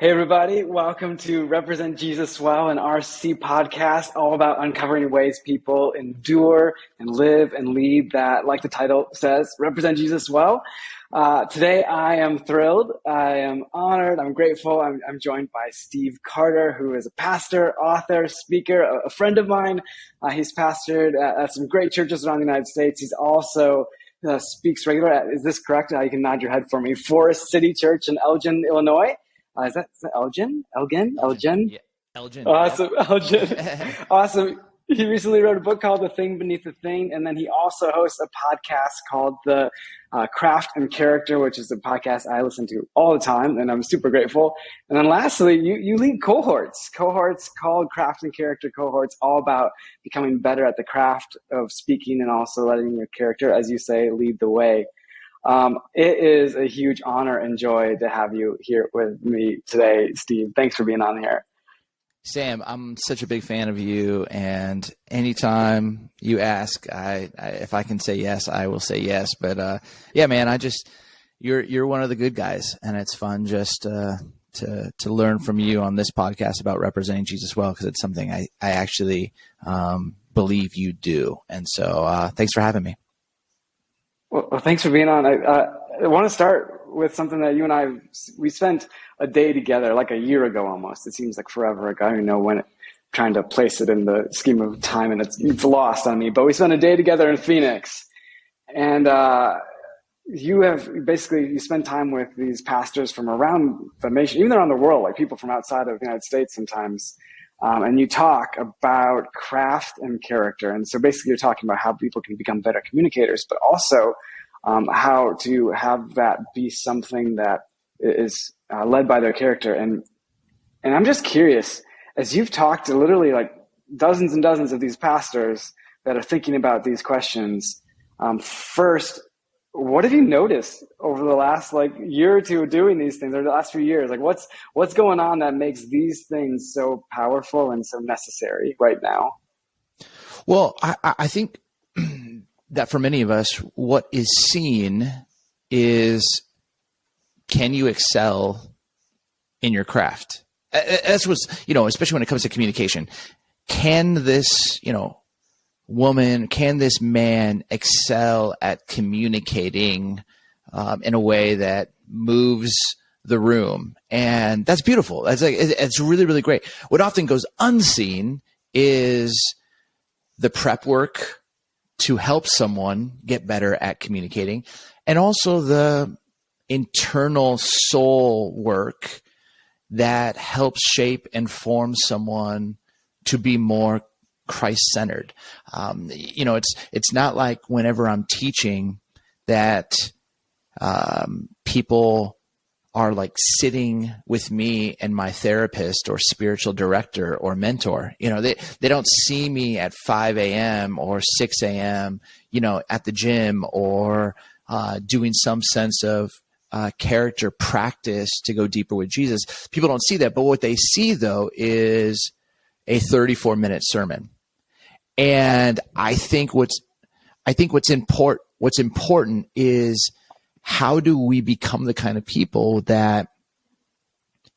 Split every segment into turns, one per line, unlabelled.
Hey everybody, welcome to Represent Jesus Well, an RCC podcast all about uncovering ways people endure and live and lead that, like the title says, represent Jesus well. Today I am thrilled, I am honored, I'm grateful. I'm joined by Steve Carter, who is a pastor, author, speaker, a friend of mine. He's pastored at some great churches around the United States. He's also speaks regular, is this correct? You can nod your head for me. Forest City Church in Elgin, Illinois. Is that Elgin?
Yeah, Elgin.
Awesome,
Yep.
Elgin. Awesome. He recently wrote a book called The Thing Beneath the Thing, and then he also hosts a podcast called The Craft and Character, which is a podcast I listen to all the time, and I'm super grateful. And then lastly, you lead cohorts called Craft and Character cohorts, all about becoming better at the craft of speaking and also letting your character, as you say, lead the way. It is a huge honor and joy to have you here with me today, Steve. Thanks for being on here.
Sam, I'm such a big fan of you, and anytime you ask, if I can say yes, I will say yes. But yeah, man, you're one of the good guys, and it's fun just to learn from you on this podcast about representing Jesus well, because it's something I actually believe you do. And so thanks for having me.
Well, thanks for being on. I want to start with something that you and I, we spent a day together like a year ago almost. It seems like forever ago. I don't even know when trying to place it in the scheme of time, and it's lost on me. But we spent a day together in Phoenix. And you spend time with these pastors from around the nation, even around the world, like people from outside of the United States sometimes. And you talk about craft and character. And so basically you're talking about how people can become better communicators, but also how to have that be something that is led by their character. And I'm just curious, as you've talked to literally like dozens and dozens of these pastors that are thinking about these questions, first, what have you noticed over the last year or two of doing these things, or the last few years? Like what's going on that makes these things so powerful and so necessary right now?
Well, I think that for many of us, what is seen is, can you excel in your craft? That's what's, especially when it comes to communication. Can this, woman, can this man excel at communicating in a way that moves the room? And that's beautiful. It's really, really great. What often goes unseen is the prep work to help someone get better at communicating, and also the internal soul work that helps shape and form someone to be more Christ-centered. It's not like whenever I'm teaching that people are like sitting with me and my therapist or spiritual director or mentor. They don't see me at 5 a.m. or 6 a.m., at the gym or doing some sense of character practice to go deeper with Jesus. People don't see that. But what they see, though, is a 34-minute sermon. And I think what's important is, how do we become the kind of people that,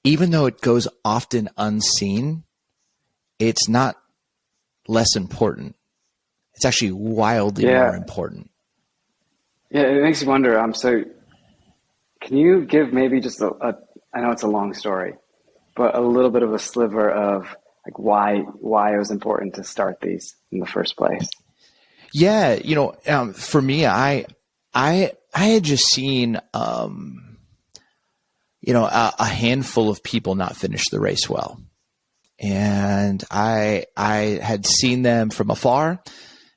even though it goes often unseen, it's not less important. It's actually wildly more important.
Yeah, it makes you wonder. So can you give maybe just I know it's a long story, but a little bit of a sliver of like why it was important to start these in the first place?
Yeah, for me, I had just seen, a handful of people not finish the race well. And I had seen them from afar.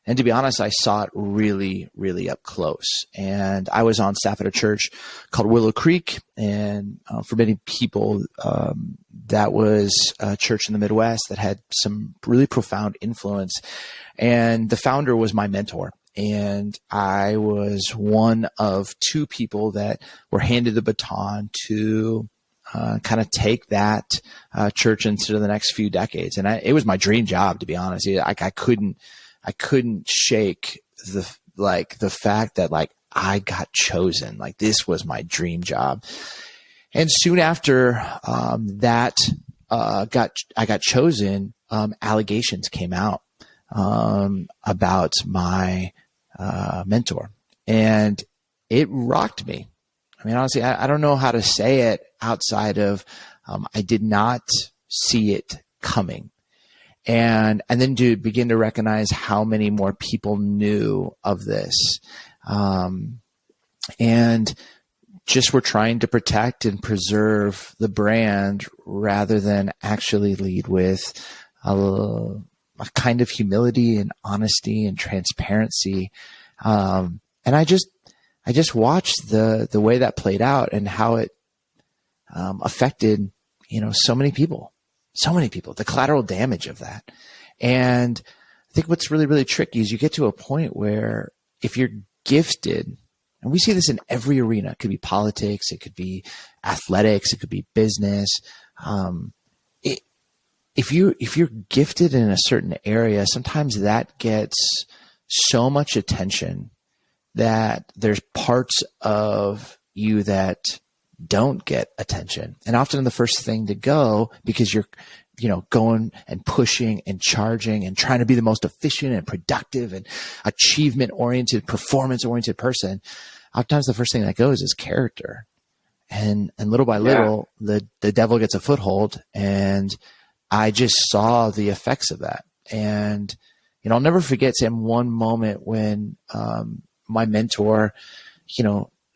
And to be honest, I saw it really, really up close. And I was on staff at a church called Willow Creek. And for many people, that was a church in the Midwest that had some really profound influence. And the founder was my mentor. And I was one of two people that were handed the baton to kind of take that church into the next few decades. And it was my dream job, to be honest. I couldn't shake the fact that I got chosen. This was my dream job. And soon after I got chosen, allegations came out about my mentor, and it rocked me. I mean, honestly, I don't know how to say it outside of I did not see it coming. And then to begin to recognize how many more people knew of this. And just were trying to protect and preserve the brand rather than actually lead with a kind of humility and honesty and transparency. And I just watched the way that played out and how it affected, so many people, the collateral damage of that. And I think what's really, really tricky is you get to a point where if you're gifted, and we see this in every arena, it could be politics, it could be athletics, it could be business. If you're gifted in a certain area, sometimes that gets so much attention that there's parts of you that don't get attention. And often the first thing to go, because you're, going and pushing and charging and trying to be the most efficient and productive and achievement-oriented, performance-oriented person, oftentimes the first thing that goes is character. And little by little, the devil gets a foothold, and I just saw the effects of that. And, I'll never forget, Sam, one moment when my mentor,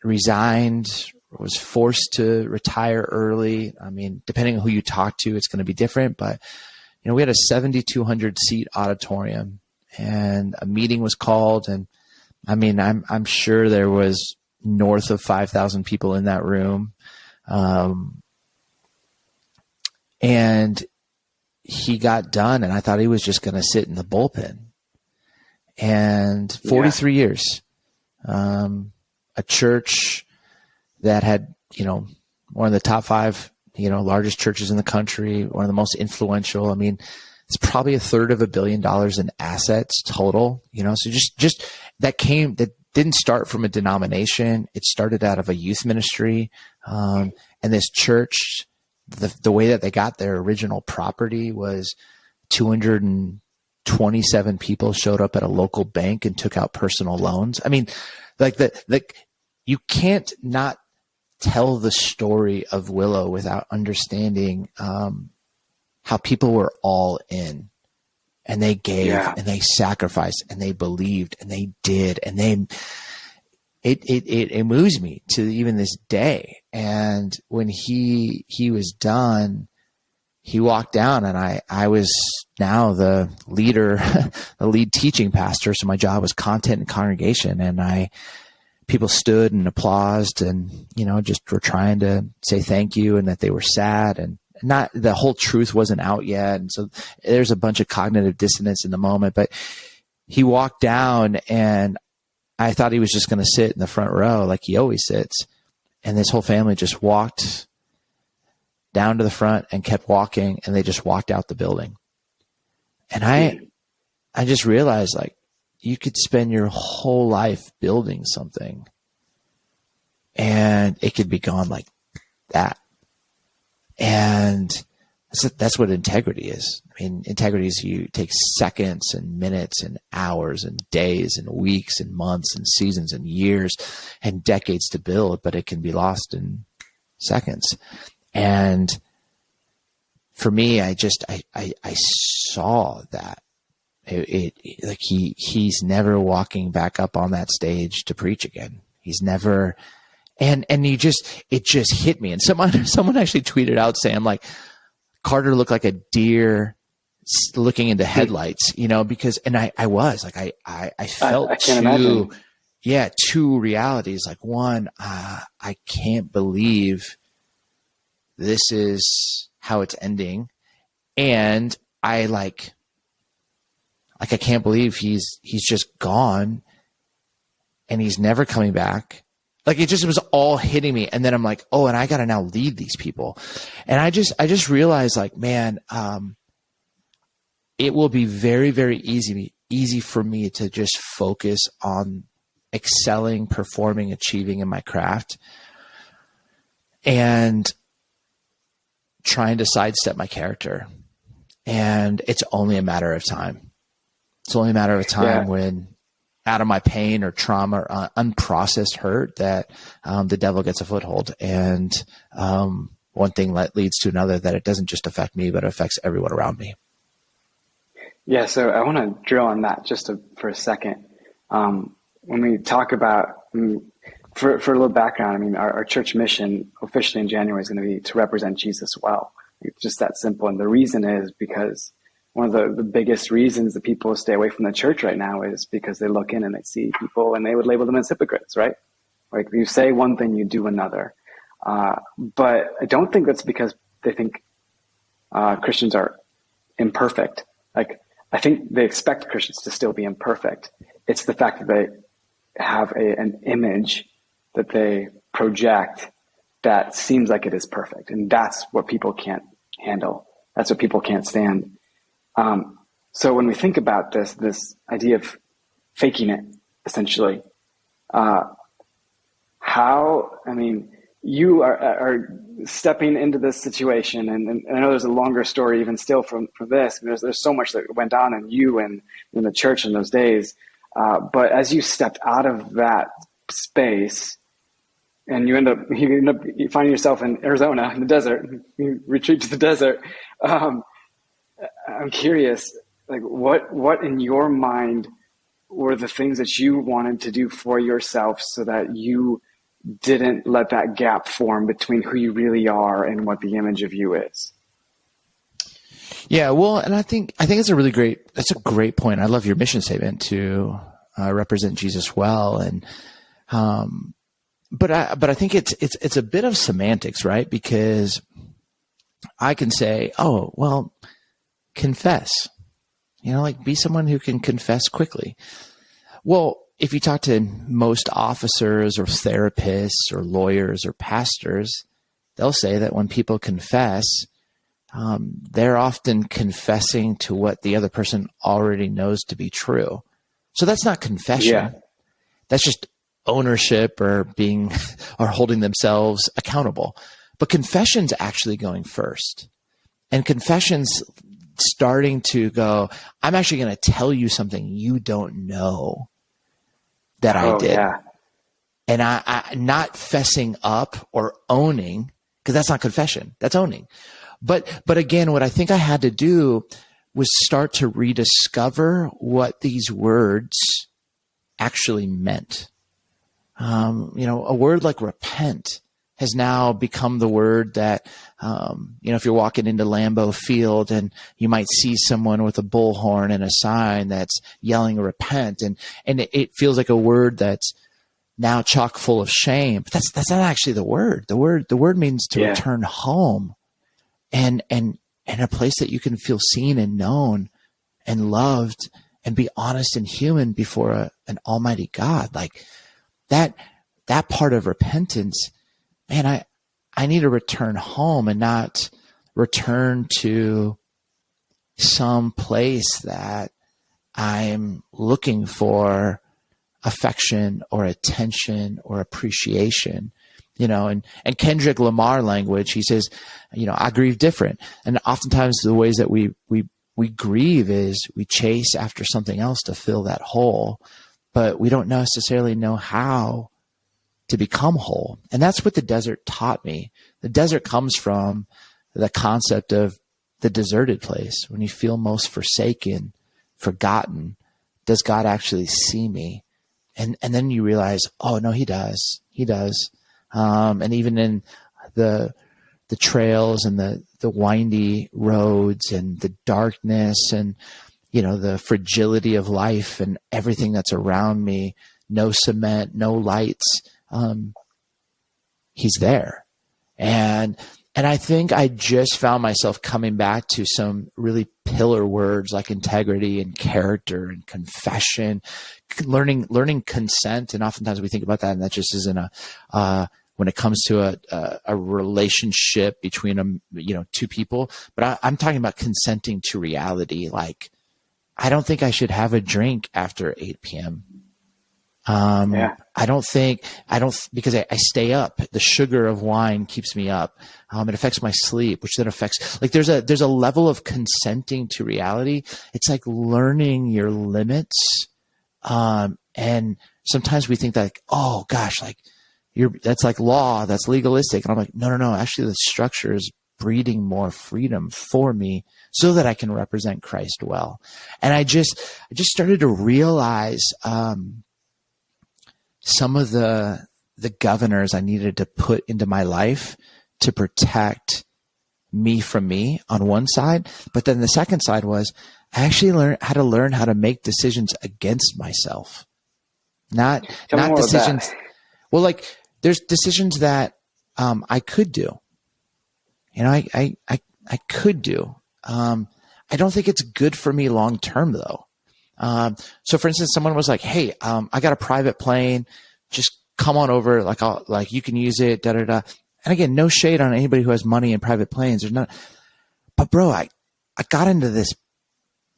resigned, was forced to retire early. I mean, depending on who you talk to, it's going to be different, but we had a 7,200 seat auditorium, and a meeting was called. And I mean, I'm sure there was north of 5,000 people in that room. And he got done, and I thought he was just going to sit in the bullpen. And 43 years, a church that had, one of the top 5, largest churches in the country, one of the most influential. I mean, it's probably $333 billion in assets total, so just that didn't start from a denomination. It started out of a youth ministry. And this church, the way that they got their original property was 227 people showed up at a local bank and took out personal loans. I mean, you can't not tell the story of Willow without understanding how people were all in, and they gave and they sacrificed and they believed and they did, and it moves me to even this day. And when he was done, he walked down, and I was now the leader, the lead teaching pastor. So my job was content and congregation, and people stood and applauded and, just were trying to say thank you and that they were sad, and not the whole truth wasn't out yet. And so there's a bunch of cognitive dissonance in the moment, but he walked down, and I thought he was just going to sit in the front row like he always sits. And this whole family just walked down to the front and kept walking, and they just walked out the building. And I just realized, you could spend your whole life building something, and it could be gone like that. And that's what integrity is. I mean, integrity is you take seconds and minutes and hours and days and weeks and months and seasons and years and decades to build, but it can be lost in seconds. And for me, I saw that. He's never walking back up on that stage to preach again. He's never, and it just hit me. And someone actually tweeted out saying, Carter looked like a deer looking into headlights, because, and I felt two realities. One, I can't believe this is how it's ending. And I can't believe he's just gone and he's never coming back. It was all hitting me. And then I'm like, oh, and I got to now lead these people. And I just realized man, it will be very, very easy for me to just focus on excelling, performing, achieving in my craft. and trying to sidestep my character. And it's only a matter of time. It's only a matter of time when out of my pain or trauma or unprocessed hurt that the devil gets a foothold. And one thing leads to another, that it doesn't just affect me, but it affects everyone around me.
Yeah, so I want to drill on that just for a second. When we talk about, for a little background, I mean, our church mission officially in January is going to be to represent Jesus well. It's just that simple. And the reason is because one of the biggest reasons that people stay away from the church right now is because they look in and they see people and they would label them as hypocrites, right? Like, you say one thing, you do another. But I don't think that's because they think Christians are imperfect. Like, I think they expect Christians to still be imperfect. It's the fact that they have an image that they project that seems like it is perfect. And that's what people can't handle. That's what people can't stand. So when we think about this idea of faking it, essentially, you are stepping into this situation, and I know there's a longer story even still from this. There's so much that went on in you and in the church in those days. But as you stepped out of that space, and you end up finding yourself in Arizona in the desert, you retreat to the desert. I'm curious, like what in your mind were the things that you wanted to do for yourself so that you didn't let that gap form between who you really are and what the image of you is?
Yeah, well, and I think it's a great point. I love your mission statement to represent Jesus well, and but I think it's a bit of semantics, right? Because I can say, oh, well, confess, like be someone who can confess quickly. Well, if you talk to most officers or therapists or lawyers or pastors, they'll say that when people confess, they're often confessing to what the other person already knows to be true. So that's not confession. Yeah. That's just ownership or holding themselves accountable. But confession's actually going first. And confession's starting to go, I'm actually going to tell you something you don't know that I did. Yeah. And I not fessing up or owning, because that's not confession, that's owning. But again, what I think I had to do was start to rediscover what these words actually meant. A word like repent has now become the word that, if you're walking into Lambeau Field and you might see someone with a bullhorn and a sign that's yelling repent, and it feels like a word that's now chock full of shame. But that's not actually the word. The word means to return home and a place that you can feel seen and known and loved and be honest and human before an almighty God. Like that part of repentance, man, I need to return home and not return to some place that I'm looking for affection or attention or appreciation, and Kendrick Lamar language, he says, I grieve different. And oftentimes the ways that we grieve is we chase after something else to fill that hole, but we don't necessarily know how to become whole. And that's what the desert taught me. The desert comes from the concept of the deserted place. When you feel most forsaken, forgotten, does God actually see me? And then you realize, oh no, he does. He does. And even in the trails and the windy roads and the darkness and, the fragility of life and everything that's around me, no cement, no lights, he's there. And I think I just found myself coming back to some really pillar words like integrity and character and confession, learning consent. And oftentimes we think about that, and that just isn't when it comes to a relationship between two people. But I'm talking about consenting to reality. Like, I don't think I should have a drink after 8 p.m. I don't, because I stay up. The sugar of wine keeps me up. It affects my sleep, which then affects, like, there's a level of consenting to reality. It's like learning your limits. And sometimes we think that, like, oh gosh, like that's like law, that's legalistic. And I'm like, no. Actually, the structure is breeding more freedom for me so that I can represent Christ well. And I just started to realize, some of the governors I needed to put into my life to protect me from me on one side. But then the second side was I actually learned how to make decisions against myself. Not decisions. Well, like, there's decisions that I could do. I could do. I don't think it's good for me long term, though. So for instance, someone was like, "Hey, I got a private plane. Just come on over. Like you can use it." Da da da. And again, no shade on anybody who has money in private planes. There's not. But bro, I got into this.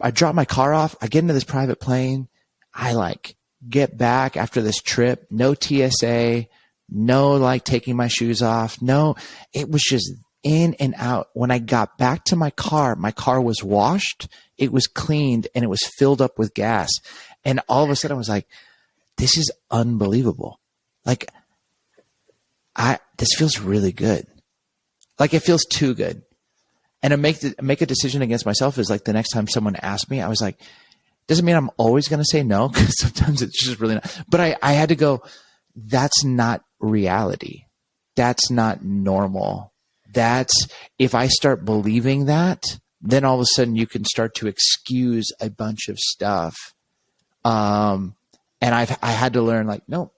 I dropped my car off. I get into this private plane. I like get back after this trip. No TSA. No like taking my shoes off. No, it was just in and out. When I got back to my car was washed, it was cleaned, and it was filled up with gas. And all of a sudden I was like, this is unbelievable. Like, this feels really good. Like, it feels too good. And to make a decision against myself is like, the next time someone asked me, I was like, doesn't mean I'm always going to say no, because sometimes it's just really not. But I had to go, that's not reality. That's not normal. That's, if I start believing that, then all of a sudden you can start to excuse a bunch of stuff. And I had to learn, like, no,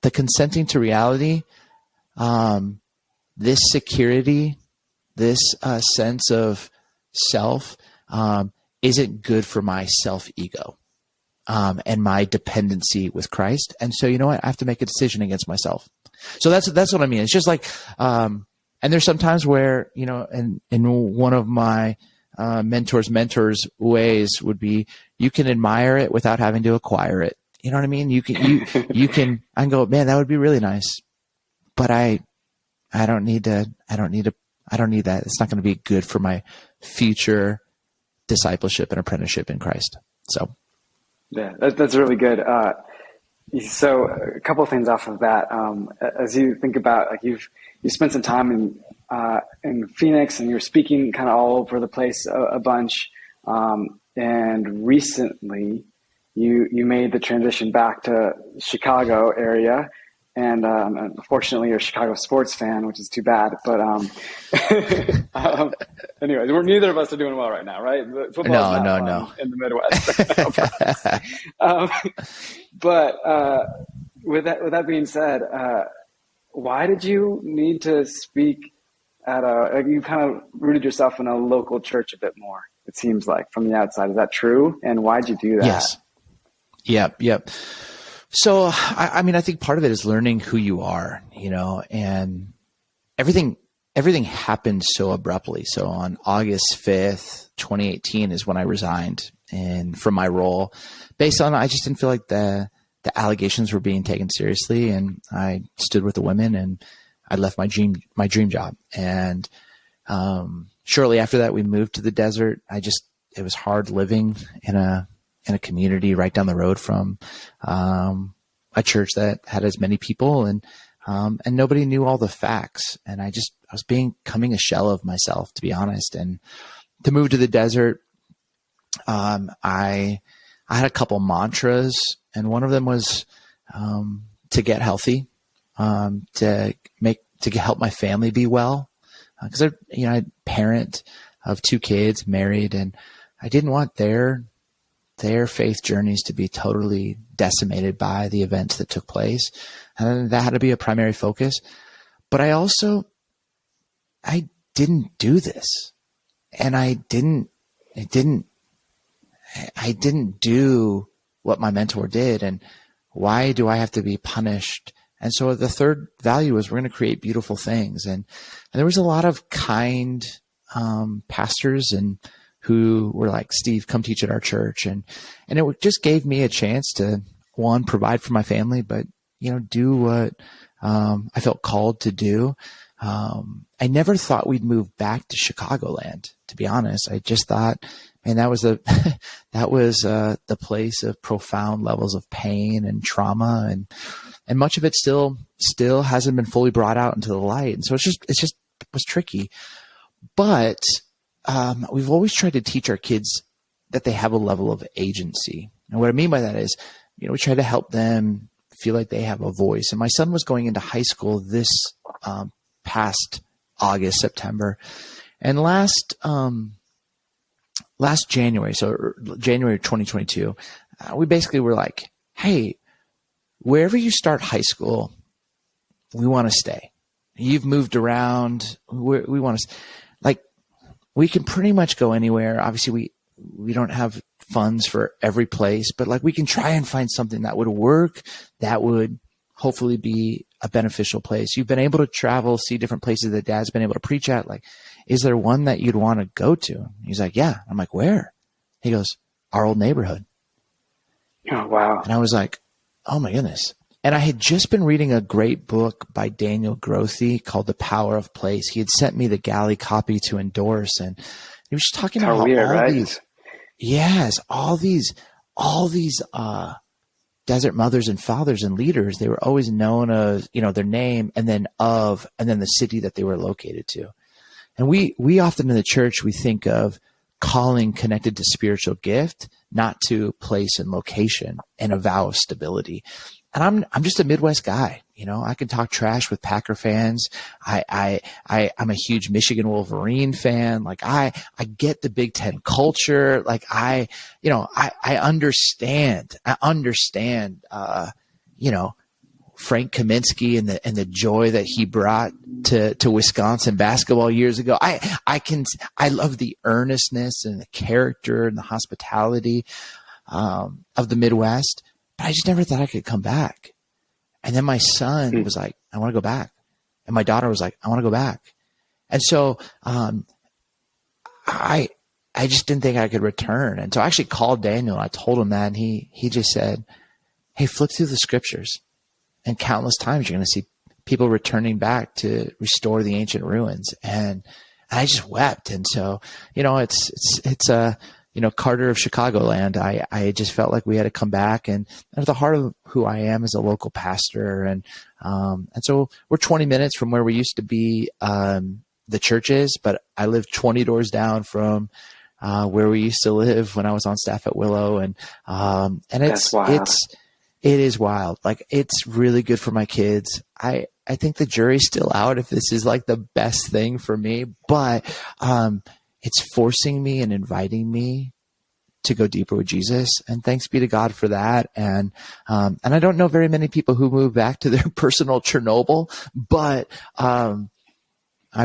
the consenting to reality, this security, this sense of self, isn't good for my self-ego, and my dependency with Christ. And so, you know what? I have to make a decision against myself. So that's what I mean. It's just like, and there's some times where, in one of my mentors' ways would be, you can admire it without having to acquire it. You know what I mean? You can, I can go, man, that would be really nice, but I don't need that. It's not going to be good for my future discipleship and apprenticeship in Christ. So.
Yeah, that's really good. So a couple of things off of that. As you think about, like, you spent some time in Phoenix, and you're speaking kind of all over the place a bunch. And recently you made the transition back to Chicago area. And unfortunately, you're a Chicago sports fan, which is too bad. But anyway, neither of us are doing well right now, right? Football's not fun in the Midwest right now. But with that being said, why did you need to speak at you kind of rooted yourself in a local church a bit more, it seems like, from the outside. Is that true? And why'd you do that?
Yes. Yep. So, I mean, I think part of it is learning who you are, and everything happened so abruptly. So on August 5th, 2018 is when I resigned from my role, based on, I just didn't feel like the allegations were being taken seriously. And I stood with the women, and I left my dream job. And, shortly after that, we moved to the desert. It was hard living in a community right down the road from a church that had as many people, and nobody knew all the facts. And I was becoming a shell of myself, to be honest. And to move to the desert, I had a couple mantras, and one of them was to get healthy, to help my family be well, because I'm a parent of 2 kids, married, and I didn't want their faith journeys to be totally decimated by the events that took place. And that had to be a primary focus. But I didn't do this. And I didn't do what my mentor did. And why do I have to be punished? And so the third value is, we're going to create beautiful things. And there was a lot of kind pastors and who were like, Steve, come teach at our church. And it just gave me a chance to one, provide for my family, but, do what I felt called to do. I never thought we'd move back to Chicagoland, to be honest. I just thought, man, that was the place of profound levels of pain and trauma, and much of it still hasn't been fully brought out into the light. And so it was tricky. But we've always tried to teach our kids that they have a level of agency. And what I mean by that is, we try to help them feel like they have a voice. And my son was going into high school this past August, September. And last January, so January 2022, we basically were like, hey, wherever you start high school, we want to stay. You've moved around. We want to, we can pretty much go anywhere. Obviously, we don't have funds for every place, but we can try and find something that would work, that would hopefully be a beneficial place. You've been able to travel, see different places that Dad's been able to preach at. Is there one that you'd want to go to? He's like, yeah. I'm like, where? He goes, our old neighborhood.
Oh, wow.
And I was like, oh my goodness. And I had just been reading a great book by Daniel Grothe called The Power of Place. He had sent me the galley copy to endorse, and he was just talking about all these, all these desert mothers and fathers and leaders. They were always known as, their name and then the city that they were located to. And we often in the church, we think of calling connected to spiritual gift, not to place and location and a vow of stability. And I'm just a Midwest guy. I can talk trash with Packer fans. I'm a huge Michigan Wolverine fan. I get the Big Ten culture. I understand, Frank Kaminsky and the joy that he brought to Wisconsin basketball years ago. I love the earnestness and the character and the hospitality, of the Midwest. But I just never thought I could come back. And then my son was like, I want to go back. And my daughter was like, I want to go back. And so I just didn't think I could return. And so I actually called Daniel. I told him that, and he just said, hey, flip through the scriptures, and countless times you're going to see people returning back to restore the ancient ruins. And I just wept. And so, it's Carter of Chicagoland. I just felt like we had to come back, and at the heart of who I am as a local pastor. And so we're 20 minutes from where we used to be, the church is, but I live 20 doors down from, where we used to live when I was on staff at Willow. And it is wild. It's really good for my kids. I think the jury's still out if this is the best thing for me, but, it's forcing me and inviting me to go deeper with Jesus. And thanks be to God for that. And I don't know very many people who move back to their personal Chernobyl, but I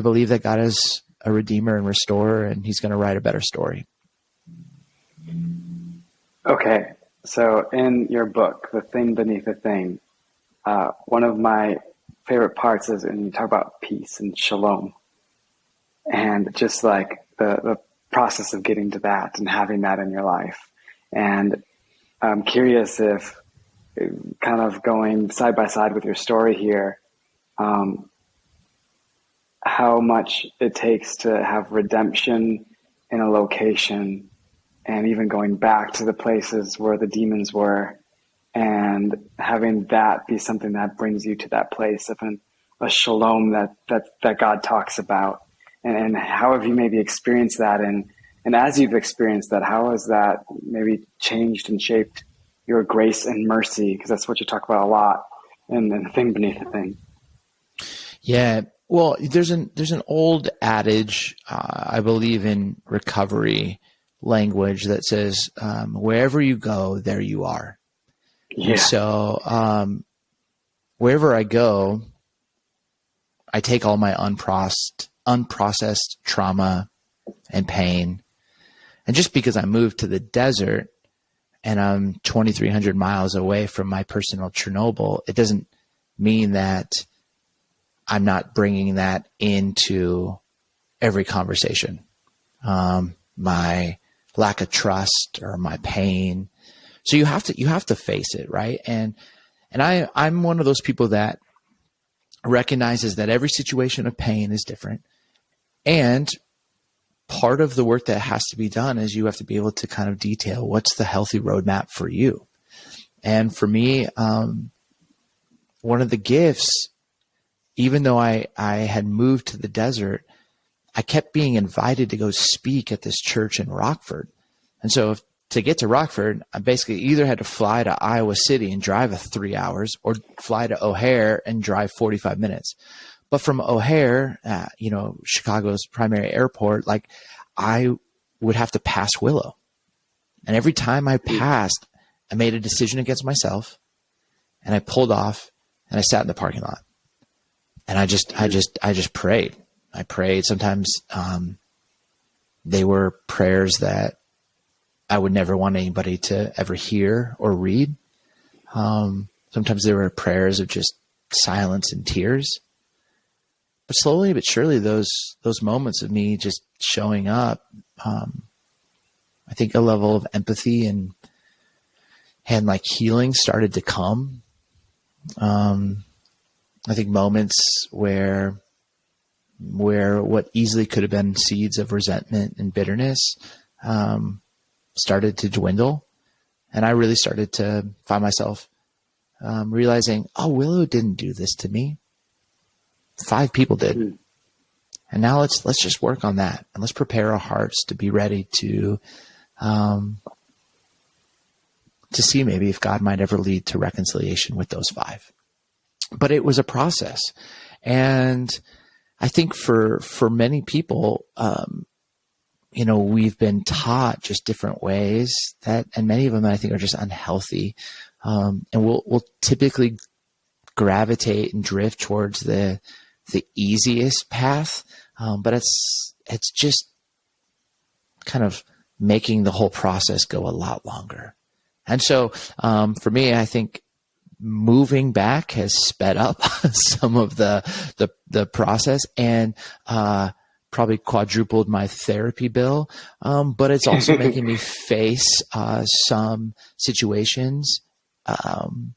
believe that God is a redeemer and restorer, and he's going to write a better story.
Okay. So in your book, The Thing Beneath the Thing, one of my favorite parts is when you talk about peace and shalom, and just the process of getting to that and having that in your life. And I'm curious if, kind of going side by side with your story here, how much it takes to have redemption in a location, and even going back to the places where the demons were, and having that be something that brings you to that place of a shalom that God talks about. And how have you maybe experienced that? And as you've experienced that, how has that maybe changed and shaped your grace and mercy? Because that's what you talk about a lot in The Thing Beneath the Thing.
Yeah. Well, there's an old adage, I believe in recovery language, that says, wherever you go, there you are. Yeah. And so wherever I go, I take all my unprocessed trauma and pain. And just because I moved to the desert and I'm 2,300 miles away from my personal Chernobyl, it doesn't mean that I'm not bringing that into every conversation. My lack of trust or my pain So you have to face it. Right. And I'm one of those people that recognizes that every situation of pain is different. And part of the work that has to be done is you have to be able to kind of detail what's the healthy roadmap for you. And for me, one of the gifts, even though I had moved to the desert, I kept being invited to go speak at this church in Rockford. And so to get to Rockford, I basically either had to fly to Iowa City and drive 3 hours, or fly to O'Hare and drive 45 minutes. But from O'Hare, Chicago's primary airport, like I would have to pass Willow. And every time I passed, I made a decision against myself, and I pulled off and I sat in the parking lot. And I just prayed. I prayed. Sometimes they were prayers that I would never want anybody to ever hear or read. Sometimes there were prayers of just silence and tears. But slowly but surely, those moments of me just showing up, I think a level of empathy and like healing started to come. I think moments where what easily could have been seeds of resentment and bitterness started to dwindle. And I really started to find myself realizing, oh, Willow didn't do this to me. 5 people did. And now let's just work on that, and let's prepare our hearts to be ready to see maybe if God might ever lead to reconciliation with those 5. But it was a process. And I think for many people, we've been taught just different ways and many of them I think are just unhealthy. And we'll typically gravitate and drift towards the easiest path. But it's just kind of making the whole process go a lot longer. And so, for me, I think moving back has sped up some of the process, and probably quadrupled my therapy bill. But it's also making me face some situations and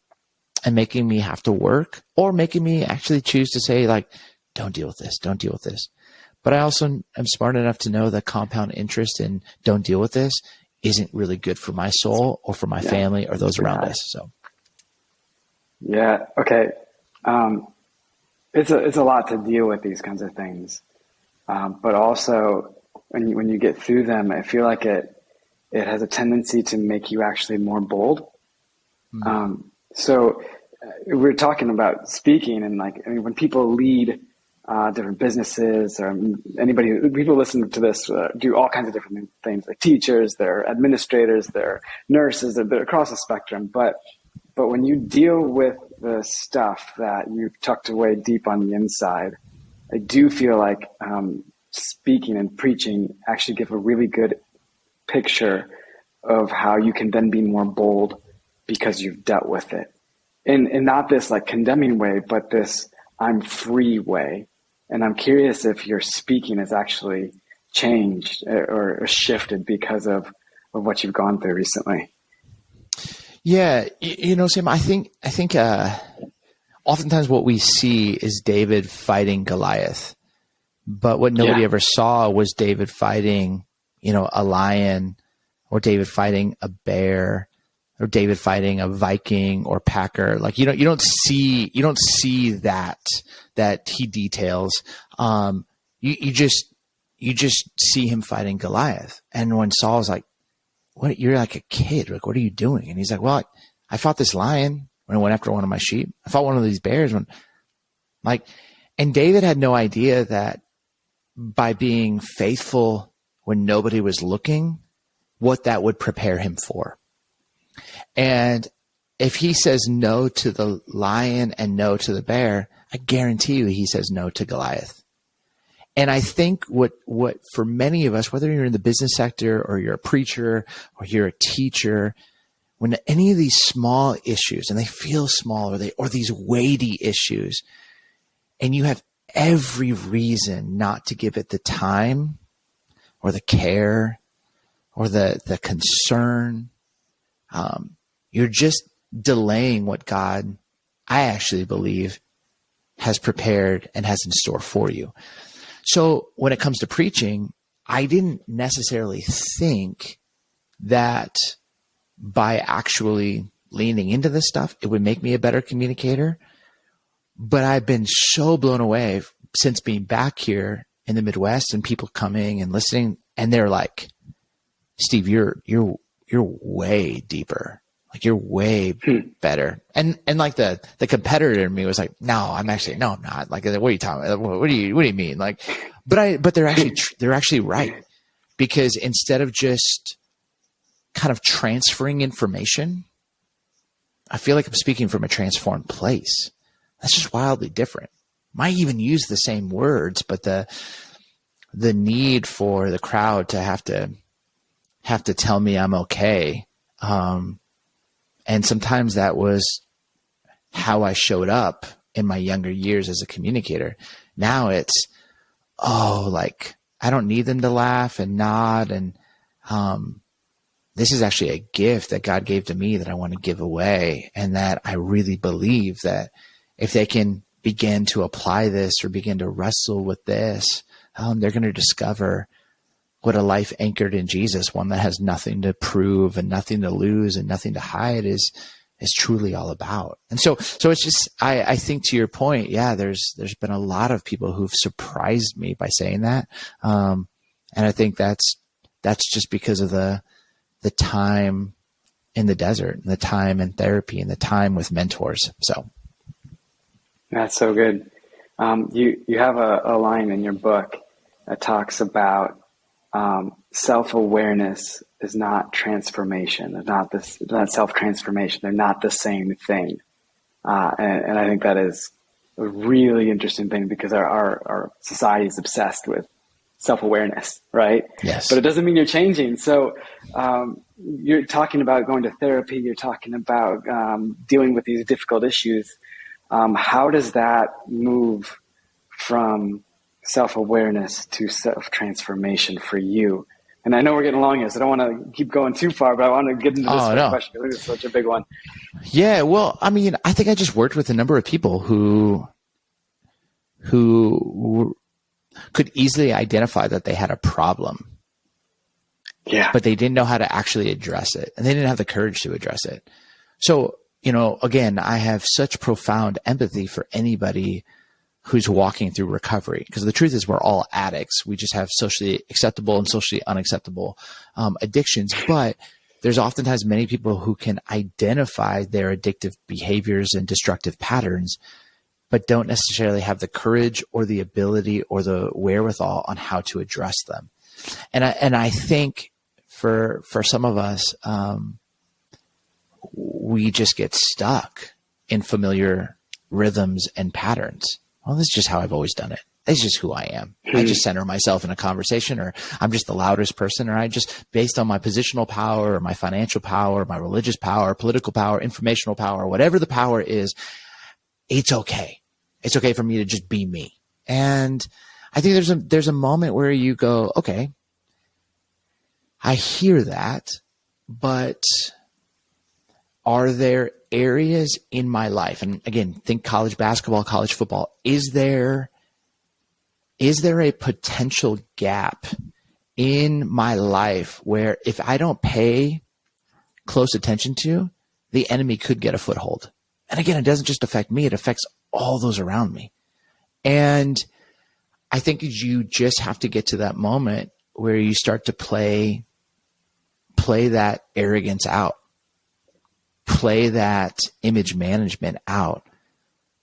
making me have to work, or making me actually choose to say, like, don't deal with this. Don't deal with this. But I also am smart enough to know that compound interest in don't deal with this isn't really good for my soul or for my family or those around us. So.
Yeah. Okay. It's a lot to deal with these kinds of things. But also when you get through them, I feel like it has a tendency to make you actually more bold. So we're talking about speaking, and when people lead different businesses, or people listen to this do all kinds of different things. Like teachers, they're administrators, they're nurses, they're across the spectrum. But when you deal with the stuff that you've tucked away deep on the inside, I do feel like speaking and preaching actually give a really good picture of how you can then be more bold because you've dealt with it. In not this like condemning way, but this I'm free way. And I'm curious if your speaking has actually changed or shifted because of what you've gone through recently.
Yeah. Sam, I think oftentimes what we see is David fighting Goliath, but what nobody ever saw was David fighting, a lion, or David fighting a bear, or David fighting a Viking or Packer. Like, you don't see that he details. You just see him fighting Goliath. And when Saul's like, "What? You're like a kid. Like, what are you doing?" And he's like, "Well, I fought this lion when I went after one of my sheep. I fought one of these bears and David had no idea that by being faithful when nobody was looking, what that would prepare him for. And if he says no to the lion and no to the bear, I guarantee you he says no to Goliath. And I think what for many of us, whether you're in the business sector or you're a preacher or you're a teacher, when any of these small issues, and they feel small, or these weighty issues, and you have every reason not to give it the time or the care or the concern, you're just delaying what God, I actually believe, has prepared and has in store for you. So when it comes to preaching, I didn't necessarily think that by actually leaning into this stuff, it would make me a better communicator. But I've been so blown away since being back here in the Midwest and people coming and listening, and they're like, Steve, you're way deeper. Like, you're way better. And like the competitor in me was like, no, I'm not. Like, what are you talking about? What do you mean? Like, but they're actually right. Because instead of just kind of transferring information, I feel like I'm speaking from a transformed place. That's just wildly different. Might even use the same words, but the need for the crowd to have to tell me I'm okay. And sometimes that was how I showed up in my younger years as a communicator. Now it's, like, I don't need them to laugh and nod. And this is actually a gift that God gave to me that I want to give away. And that I really believe that if they can begin to apply this or begin to wrestle with this, they're going to discover what a life anchored in Jesus, one that has nothing to prove and nothing to lose and nothing to hide, is truly all about. And so it's just, I think, to your point, yeah, there's been a lot of people who've surprised me by saying that. And I think that's just because of the time in the desert, and the time in therapy, and the time with mentors. So
that's so good. You have a line in your book that talks about self-awareness is not transformation. It's not self-transformation. They're not the same thing. And I think that is a really interesting thing, because our society is obsessed with self-awareness, right?
Yes.
But it doesn't mean you're changing. So you're talking about going to therapy. You're talking about dealing with these difficult issues. How does that move from self-awareness to self-transformation for you? And I know we're getting along here, so I don't want to keep going too far, but I want to get into this question. I think it's such a big one.
Yeah, well, I mean, I think I just worked with a number of people who could easily identify that they had a problem.
Yeah.
But they didn't know how to actually address it, and they didn't have the courage to address it. So, again, I have such profound empathy for anybody who's walking through recovery, because the truth is we're all addicts. We just have socially acceptable and socially unacceptable addictions. But there's oftentimes many people who can identify their addictive behaviors and destructive patterns, but don't necessarily have the courage or the ability or the wherewithal on how to address them. And I think for some of us, we just get stuck in familiar rhythms and patterns. Well, this is just how I've always done it. This is just who I am. I just center myself in a conversation, or I'm just the loudest person, or I just, based on my positional power or my financial power, my religious power, political power, informational power, whatever the power is, it's okay. It's okay for me to just be me. And I think there's a moment where you go, okay, I hear that, but are there areas in my life, and again, think college basketball, college football, is there a potential gap in my life where if I don't pay close attention to, the enemy could get a foothold? And again, it doesn't just affect me, it affects all those around me. And I think you just have to get to that moment where you start to play that arrogance out. Play that image management out.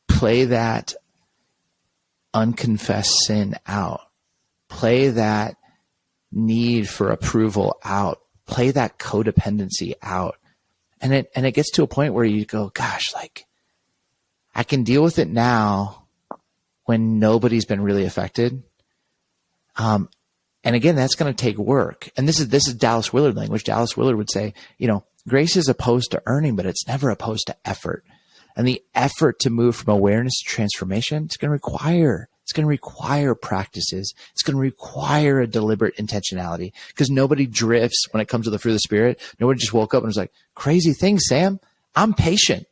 Play that unconfessed sin out. Play that need for approval out. Play that codependency out. And it gets to a point where you go, gosh, like, I can deal with it now when nobody's been really affected. And again, that's going to take work. And this is Dallas Willard language. Dallas Willard would say, grace is opposed to earning, but it's never opposed to effort. And the effort to move from awareness to transformation, it's going to require It's going to require practices. It's going to require a deliberate intentionality, because nobody drifts when it comes to the fruit of the Spirit. Nobody just woke up and was like, crazy thing, Sam, I'm patient.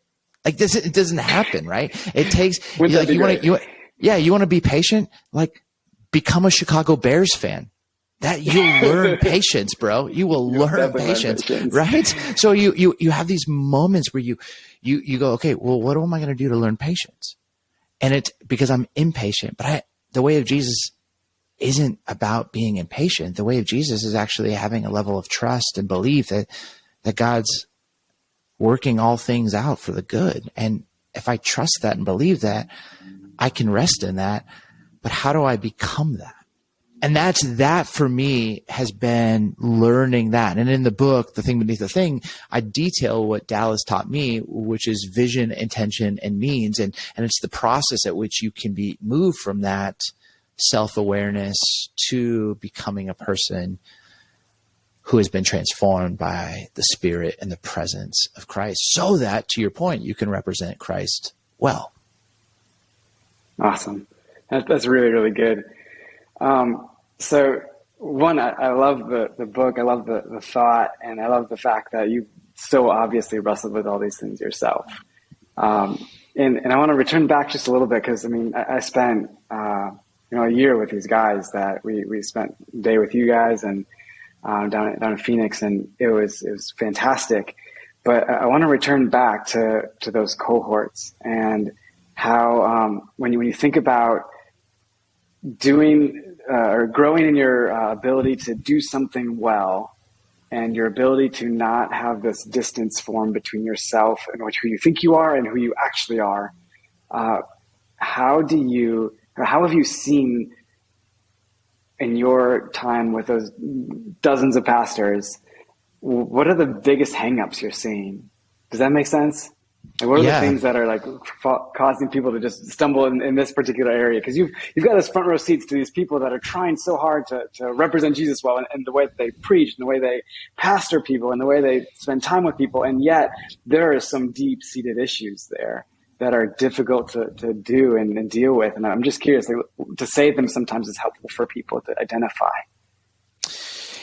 Like this, it doesn't happen, right? It takes, like, you want to be patient, like become a Chicago Bears fan. That you'll learn patience, bro. You will learn patience, right? So you have these moments where you go, okay, well, what am I going to do to learn patience? And it's because I'm impatient, but the way of Jesus isn't about being impatient. The way of Jesus is actually having a level of trust and belief that God's working all things out for the good. And if I trust that and believe that, I can rest in that. But how do I become that? And that for me has been learning that. And in the book, The Thing Beneath the Thing, I detail what Dallas taught me, which is vision, intention, and means. And it's the process at which you can be moved from that self-awareness to becoming a person who has been transformed by the Spirit and the presence of Christ, so that, to your point, you can represent Christ well.
Awesome. That's really, really good. So one, I love the book. I love the thought, and I love the fact that you so obviously wrestled with all these things yourself. And I want to return back just a little bit, because I spent, a year with these guys that we spent a day with you guys and, down in Phoenix, and it was fantastic. But I want to return back to those cohorts and how, when you think about doing or growing in your ability to do something well, and your ability to not have this distance form between yourself and who you think you are and who you actually are, how have you seen in your time with those dozens of pastors, what are the biggest hangups you're seeing? Does that make sense? And what are the things that are like causing people to just stumble in this particular area? Because you've got those front row seats to these people that are trying so hard to represent Jesus well, and the way that they preach, and the way they pastor people, and the way they spend time with people. And yet there are some deep-seated issues there that are difficult to do and deal with. And I'm just curious, like, to say them sometimes is helpful for people to identify.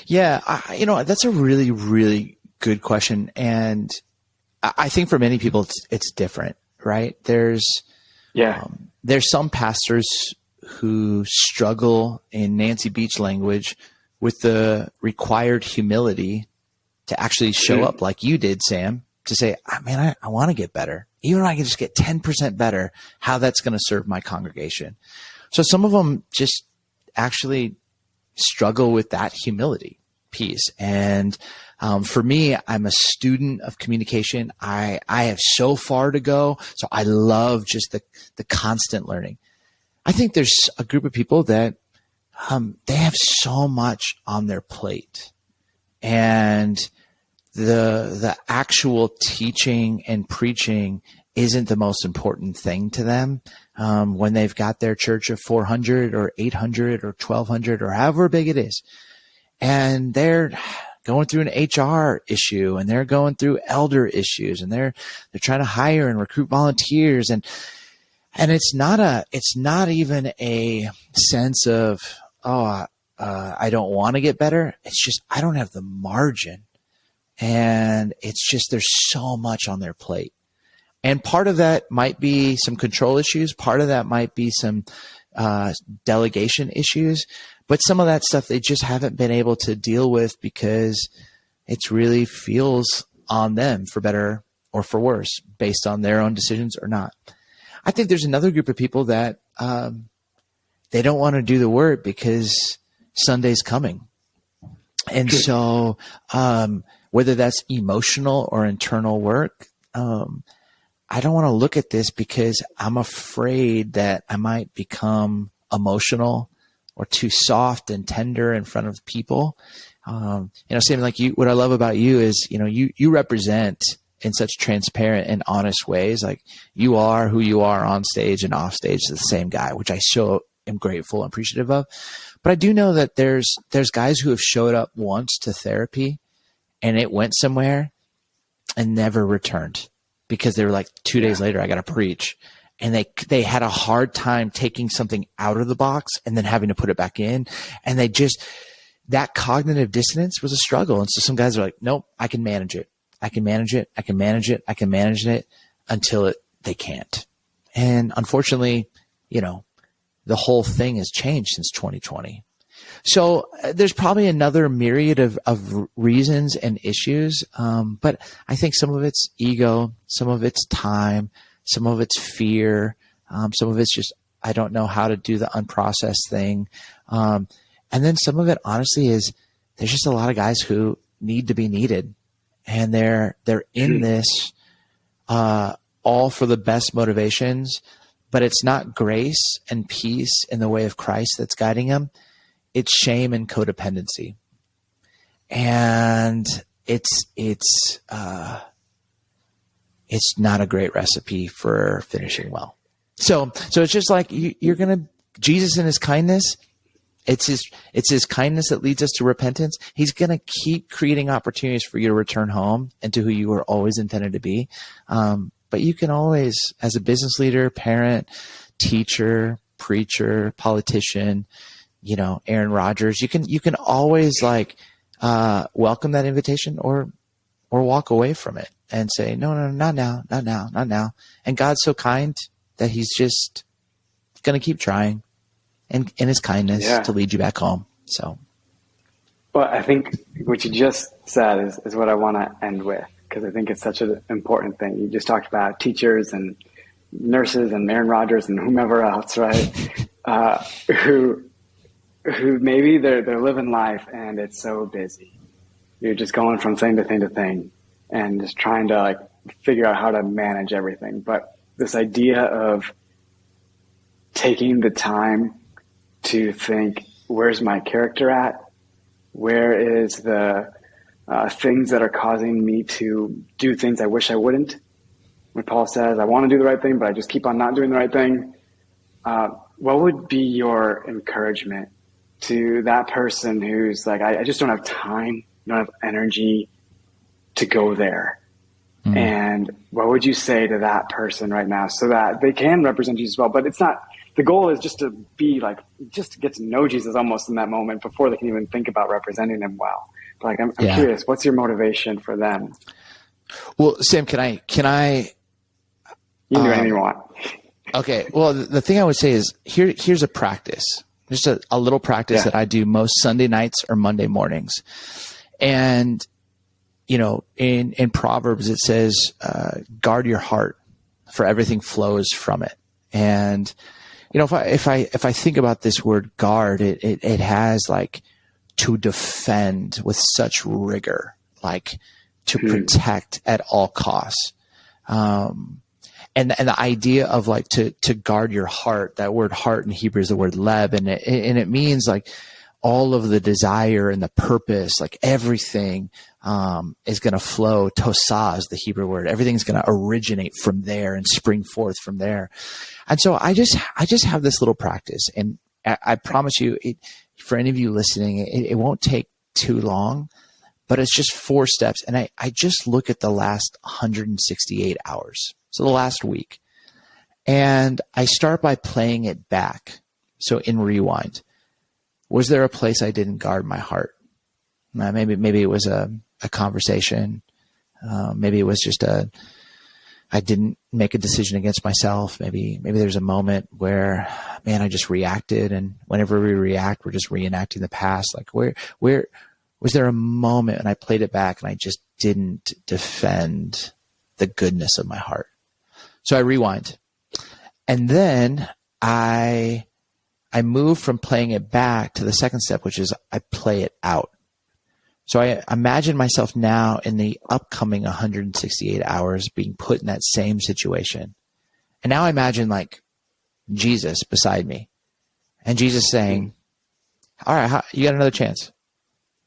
Yeah, that's a really, really good question. And I think for many people, it's different, right? There's some pastors who struggle, in Nancy Beach language, with the required humility to actually show up like you did, Sam, to say, man, I want to get better. Even if I can just get 10% better, how that's going to serve my congregation. So some of them just actually struggle with that humility piece. And for me, I'm a student of communication. I have so far to go. So I love just the constant learning. I think there's a group of people that they have so much on their plate, and the actual teaching and preaching isn't the most important thing to them when they've got their church of 400 or 800 or 1,200 or however big it is. And they're going through an HR issue, and they're going through elder issues, and they're trying to hire and recruit volunteers. And it's not even a sense of, I don't want to get better. It's just, I don't have the margin. And it's just, there's so much on their plate. And part of that might be some control issues. Part of that might be some delegation issues. But some of that stuff they just haven't been able to deal with because it really feels on them, for better or for worse, based on their own decisions or not. I think there's another group of people that they don't want to do the work because Sunday's coming. And so whether that's emotional or internal work, I don't want to look at this because I'm afraid that I might become emotional or too soft and tender in front of people. Same like you, what I love about you is, you represent in such transparent and honest ways. Like, you are who you are on stage and off stage, the same guy, which I so am grateful and appreciative of. But I do know that there's guys who have showed up once to therapy and it went somewhere and never returned because they were like, 2 days later, I got to preach. and they had a hard time taking something out of the box and then having to put it back in. And that cognitive dissonance was a struggle. And so some guys are like, nope, I can manage it. I can manage it. I can manage it. I can manage it until they can't. And unfortunately, the whole thing has changed since 2020. So there's probably another myriad of reasons and issues. But I think some of it's ego, some of it's time, some of it's fear. Some of it's just, I don't know how to do the unprocessed thing. And then some of it honestly is there's just a lot of guys who need to be needed, and they're in this, all for the best motivations, but it's not grace and peace in the way of Christ that's guiding them. It's shame and codependency. And it's not a great recipe for finishing well. So it's just like Jesus in his kindness, it's his kindness that leads us to repentance. He's going to keep creating opportunities for you to return home and to who you were always intended to be. But you can always, as a business leader, parent, teacher, preacher, politician, Aaron Rodgers, you can always welcome that invitation or walk away from it and say, no, not now. And God's so kind that he's just going to keep trying and in his kindness to lead you back home. So.
Well, I think what you just said is what I want to end with, because I think it's such an important thing. You just talked about teachers and nurses and Aaron Rodgers and whomever else, right? Who maybe they're living life and it's so busy. You're just going from thing to thing to thing and just trying to figure out how to manage everything. But this idea of taking the time to think, where's my character at? Where is the things that are causing me to do things I wish I wouldn't? When Paul says, I want to do the right thing, but I just keep on not doing the right thing. What would be your encouragement to that person who's like, I just don't have time, don't have energy to go there? Mm-hmm. And what would you say to that person right now so that they can represent Jesus well? But it's not, the goal is just to be just to get to know Jesus almost in that moment before they can even think about representing him well. But I'm curious, what's your motivation for them?
Well, Sam, can I?
You can do anything you want.
Okay. Well, the thing I would say is here's a practice. Just a little practice that I do most Sunday nights or Monday mornings. And, in Proverbs, it says, guard your heart, for everything flows from it. And, if I think about this word guard, it has to defend with such rigor, to protect at all costs. And the idea of to guard your heart, that word heart in Hebrew is the word leb, and it means all of the desire and the purpose, everything is going to flow. Tosah is the Hebrew word. Everything's going to originate from there and spring forth from there. And so I just have this little practice, and I promise you, for any of you listening, it won't take too long, but it's just 4 steps. And I just look at the last 168 hours. So the last week, and I start by playing it back. So in rewind, was there a place I didn't guard my heart? Maybe it was a conversation. Maybe it was just I didn't make a decision against myself. Maybe there's a moment where, man, I just reacted. And whenever we react, we're just reenacting the past. Where was there a moment and I played it back and I just didn't defend the goodness of my heart? So I rewind, and then I move from playing it back to the second step, which is I play it out. So I imagine myself now in the upcoming 168 hours being put in that same situation. And now I imagine Jesus beside me, and Jesus saying, all right, you got another chance.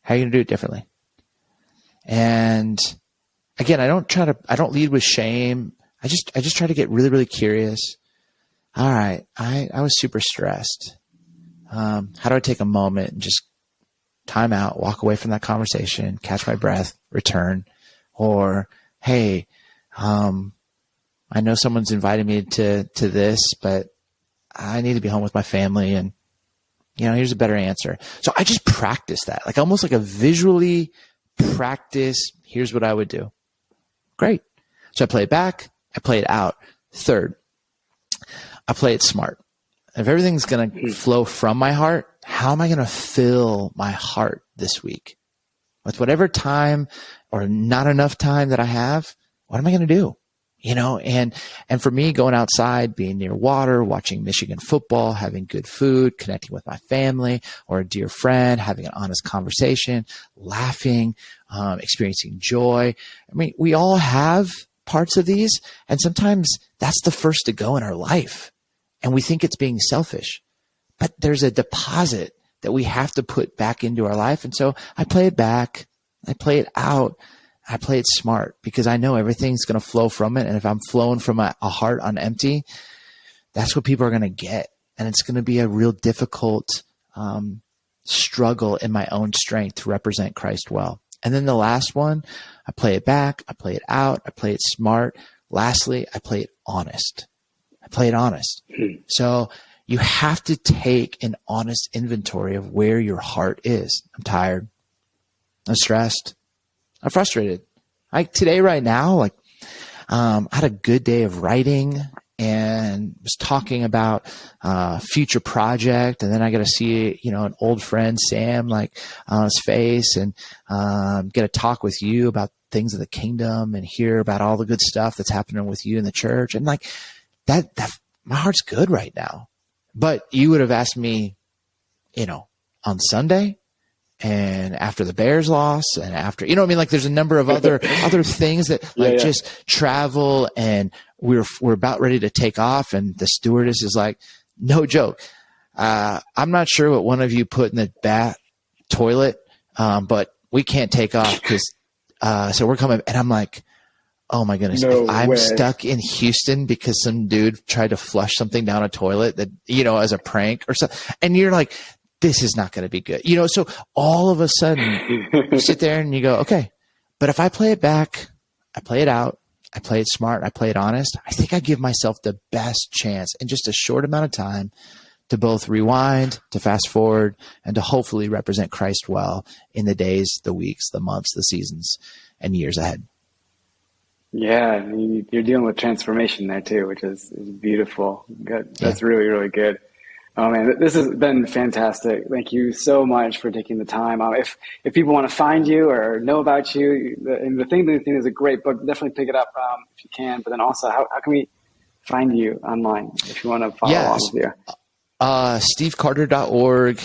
How are you going to do it differently? And again, I don't lead with shame. I just try to get really, really curious. All right. I was super stressed. How do I take a moment and just time out, walk away from that conversation, catch my breath, return? Or, hey, I I know someone's invited me to this, but I need to be home with my family. And, here's a better answer. So I just practice that, like almost like a visually practice. Here's what I would do. Great. So I play it back. I play it out. Third, I play it smart. If everything's going to flow from my heart, how am I going to fill my heart this week? With whatever time or not enough time that I have, what am I going to do? And for me, going outside, being near water, watching Michigan football, having good food, connecting with my family or a dear friend, having an honest conversation, laughing, experiencing joy. I mean, we all have parts of these, and sometimes that's the first to go in our life. And we think it's being selfish, but there's a deposit that we have to put back into our life. And so I play it back. I play it out. I play it smart because I know everything's going to flow from it. And if I'm flowing from a heart on empty, that's what people are going to get. And it's going to be a real difficult struggle in my own strength to represent Christ well. And then the last one, I play it back. I play it out. I play it smart. Lastly, I play it honest. I play it honest. So you have to take an honest inventory of where your heart is. I'm tired. I'm stressed. I'm frustrated. Today, right now, I had a good day of writing and was talking about future project. And then I got to see, an old friend, Sam, on his face and get a talk with you about things of the kingdom and hear about all the good stuff that's happening with you in the church. And that my heart's good right now. But you would have asked me, on Sunday and after the Bears loss and after, there's a number of other things that just travel, and we're about ready to take off. And the stewardess is like, no joke. I'm not sure what one of you put in the bath toilet, but we can't take off because, so we're coming. And I'm like, oh my goodness.
No
if I'm
way.
stuck in Houston because some dude tried to flush something down a toilet that, as a prank or something. And you're like, this is not going to be good. So all of a sudden you sit there and you go, okay, but if I play it back, I play it out, I play it smart, I play it honest, I think I give myself the best chance in just a short amount of time to both rewind, to fast forward, and to hopefully represent Christ well in the days, the weeks, the months, the seasons, and years ahead.
Yeah, you're dealing with transformation there too, which is beautiful. Good. That's really, really good. Oh man, this has been fantastic. Thank you so much for taking the time. If people want to find you or know about you, the thing is a great book. Definitely pick it up if you can. But then also, how can we find you online if you want to follow along with you?
stevecarter.org.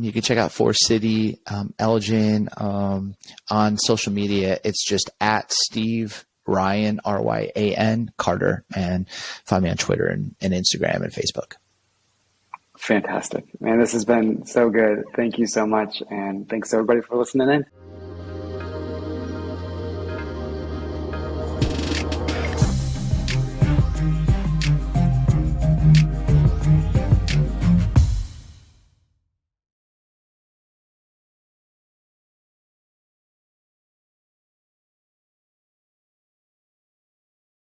You can check out Forest City, Elgin, on social media. It's just at Steve Ryan, Ryan Carter, and find me on Twitter and Instagram and Facebook.
Fantastic. Man, this has been so good. Thank you so much. And thanks everybody for listening in.